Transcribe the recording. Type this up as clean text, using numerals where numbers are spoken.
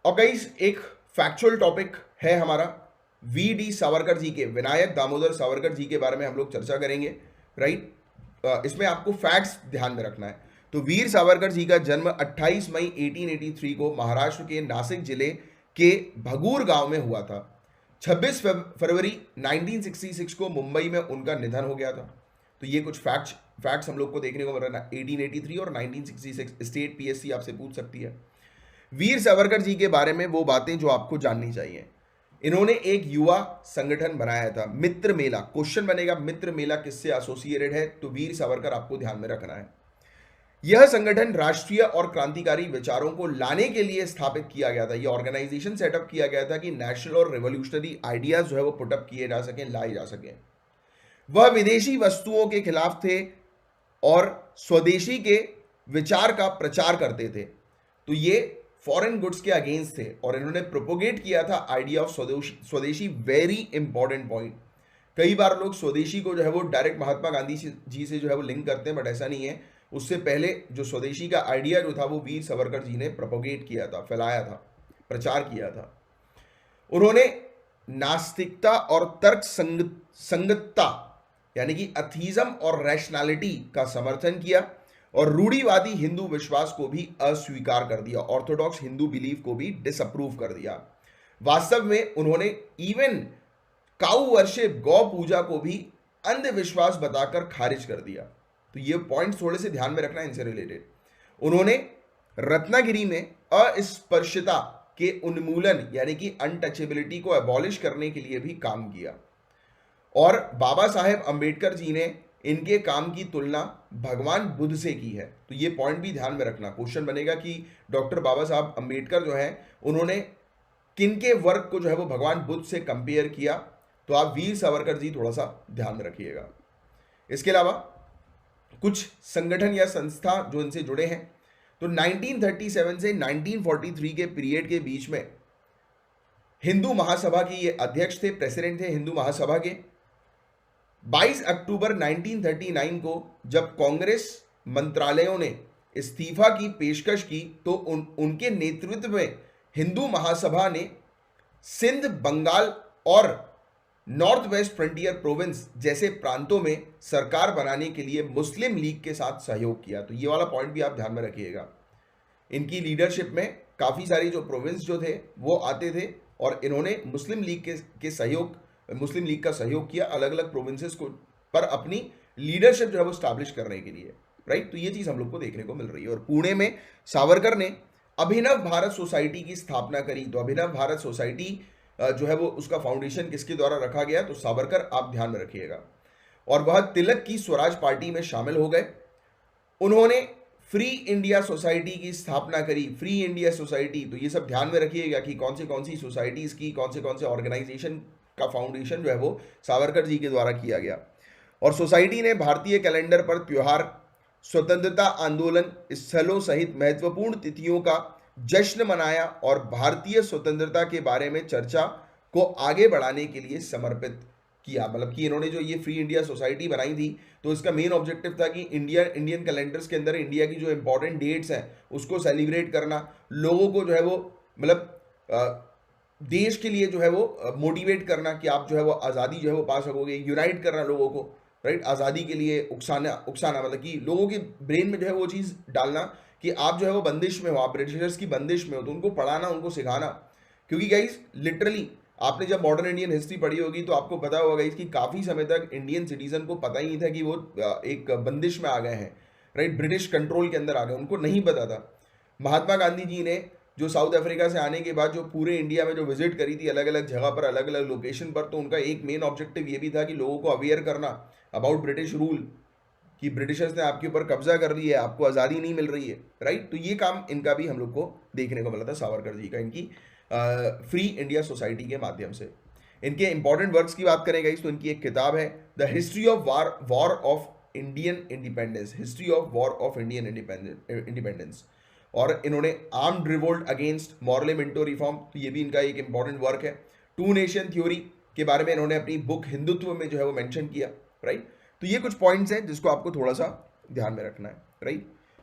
और गाइस एक factual topic है हमारा, वी डी सावरकर जी के, विनायक दामोदर सावरकर जी के बारे में हम लोग चर्चा करेंगे, राइट। इसमें आपको फैक्ट्स ध्यान में रखना है। तो वीर सावरकर जी का जन्म 28 मई 1883 को महाराष्ट्र के नासिक जिले के भगूर गांव में हुआ था। 26 फरवरी 1966 को मुंबई में उनका निधन हो गया था। तो ये कुछ फैक्ट्स हम लोग को देखने को मिल रहा है। 1883 और 1966 स्टेट पीएससी आपसे पूछ सकती है। वीर सावरकर जी के बारे में वो बातें जो आपको जाननी चाहिए। इन्होंने एक युवा संगठन बनाया था, मित्र मेला। क्वेश्चन बनेगा मित्र मेला किससे एसोसिएटेड है, तो वीर सावरकर आपको ध्यान में रखना है। यह संगठन राष्ट्रीय और क्रांतिकारी विचारों को लाने के लिए स्थापित किया गया था। यह ऑर्गेनाइजेशन सेटअप किया गया था कि नेशनल और रेवोल्यूशनरी आइडियाज जो है वो पुटअप किए जा सकें, लाए जा सकें। वह विदेशी वस्तुओं के खिलाफ थे और स्वदेशी के विचार का प्रचार करते थे। तो ये फॉरेन गुड्स के अगेंस्ट थे और इन्होंने प्रोपोगेट किया था आइडिया ऑफ स्वदेशी। Very important point. कई बार लोग स्वदेशी को जो है वो डायरेक्ट महात्मा गांधी जी से जो है वो लिंक करते हैं, बट ऐसा नहीं है। उससे पहले जो स्वदेशी का आइडिया जो था वो वीर सावरकर जी ने प्रोपोगेट किया था, फैलाया था, प्रचार किया था। उन्होंने नास्तिकता और तर्क संगतता यानी कि अथीज्म और रैशनैलिटी का समर्थन किया और रूढ़िवादी हिंदू विश्वास को भी अस्वीकार कर दिया, ऑर्थोडॉक्स हिंदू बिलीफ को भी डिसअप्रूव कर दिया। वास्तव में उन्होंने इवन काउ वर्शिप, गौ पूजा को भी अंधविश्वास बताकर खारिज कर दिया। तो ये पॉइंट थोड़े से ध्यान में रखना है इनसे रिलेटेड। उन्होंने रत्नागिरी में अस्पृश्यता के उन्मूलन यानी कि अनटचेबिलिटी को एबॉलिश करने के लिए भी काम किया। और बाबा साहेब अंबेडकर जी ने इनके काम की तुलना भगवान बुद्ध से की है। तो ये पॉइंट भी ध्यान में रखना। क्वेश्चन बनेगा कि डॉक्टर बाबा साहब अंबेडकर जो है उन्होंने किनके वर्क को जो है वो भगवान बुद्ध से कंपेयर किया। तो आप वीर सावरकर जी थोड़ा सा ध्यान में रखिएगा। इसके अलावा कुछ संगठन या संस्था जो इनसे जुड़े हैं, तो 1937 से 1943 के पीरियड के बीच में हिंदू महासभा की ये अध्यक्ष थे, प्रेसिडेंट थे हिंदू महासभा के। 22 अक्टूबर 1939 को जब कांग्रेस मंत्रालयों ने इस्तीफा की पेशकश की तो उनके नेतृत्व में हिंदू महासभा ने सिंध, बंगाल और नॉर्थ वेस्ट फ्रंटियर प्रोविंस जैसे प्रांतों में सरकार बनाने के लिए मुस्लिम लीग के साथ सहयोग किया। तो ये वाला पॉइंट भी आप ध्यान में रखिएगा। इनकी लीडरशिप में काफ़ी सारी जो प्रोविंस जो थे वो आते थे और इन्होंने मुस्लिम लीग का सहयोग किया अलग अलग प्रोविंसेस को पर अपनी लीडरशिप जो है वो स्टैब्लिश करने के लिए, राइट। तो ये चीज़ हम लोग को देखने को मिल रही है। और पुणे में सावरकर ने अभिनव भारत सोसाइटी की स्थापना करी। तो अभिनव भारत सोसाइटी जो है वो उसका फाउंडेशन किसके द्वारा रखा गया, तो सावरकर, आप ध्यान में रखिएगा। और वह तिलक की स्वराज पार्टी में शामिल हो गए। उन्होंने फ्री इंडिया सोसाइटी की स्थापना करी। फ्री इंडिया सोसाइटी, तो ये सब ध्यान में रखिएगा कि कौन सी सोसाइटीज की कौन से ऑर्गेनाइजेशन का फाउंडेशन जो है वो सावरकर जी के द्वारा किया गया। और सोसाइटी ने भारतीय कैलेंडर पर त्योहार, स्वतंत्रता आंदोलन स्थलों सहित महत्वपूर्ण तिथियों का जश्न मनाया और भारतीय स्वतंत्रता के बारे में चर्चा को आगे बढ़ाने के लिए समर्पित किया। मतलब कि इन्होंने जो ये फ्री इंडिया सोसाइटी बनाई थी तो इसका मेन ऑब्जेक्टिव था कि इंडियन कैलेंडर्स के अंदर इंडिया की जो इंपॉर्टेंट डेट्स हैं उसको सेलिब्रेट करना, लोगों को जो है वो मतलब देश के लिए जो है वो मोटिवेट करना कि आप जो है वो आज़ादी जो है वो पा सकोगे, यूनाइट करना लोगों को, राइट। आज़ादी के लिए उकसाना मतलब कि लोगों के ब्रेन में जो है वो चीज़ डालना कि आप जो है वो बंदिश में हो, आप ब्रिटिशर्स की बंदिश में हो। तो उनको पढ़ाना, उनको सिखाना। क्योंकि गाइस लिटरली आपने जब मॉडर्न इंडियन हिस्ट्री पढ़ी होगी तो आपको पता होगा गाइस कि काफ़ी समय तक इंडियन सिटीजन को पता ही नहीं था कि वो एक बंदिश में आ गए हैं, राइट, ब्रिटिश कंट्रोल के अंदर आ गए, उनको नहीं पता था। महात्मा गांधी जी ने जो साउथ अफ्रीका से आने के बाद जो पूरे इंडिया में जो विजिट करी थी अलग अलग जगह पर, अलग अलग लोकेशन पर, तो उनका एक मेन ऑब्जेक्टिव ये भी था कि लोगों को अवेयर करना अबाउट ब्रिटिश रूल, कि ब्रिटिशर्स ने आपके ऊपर कब्जा कर लिया है, आपको आज़ादी नहीं मिल रही है, राइट। तो ये काम इनका भी हम लोग को देखने को मिला था सावरकर जी का, इनकी फ्री इंडिया सोसाइटी के माध्यम से। इनके इंपॉर्टेंट वर्क्स की बात करें गाइस तो इनकी एक किताब है the history of war of Indian independence, history of war of Indian independence. और इन्होंने armed revolt against Morley Minto reform, तो ये भी इनका एक इंपॉर्टेंट वर्क है। टू नेशन थ्योरी के बारे में इन्होंने अपनी बुक हिंदुत्व में जो है वो मेंशन किया, राइट। तो ये कुछ पॉइंट्स हैं जिसको आपको थोड़ा सा ध्यान में रखना है, राइट।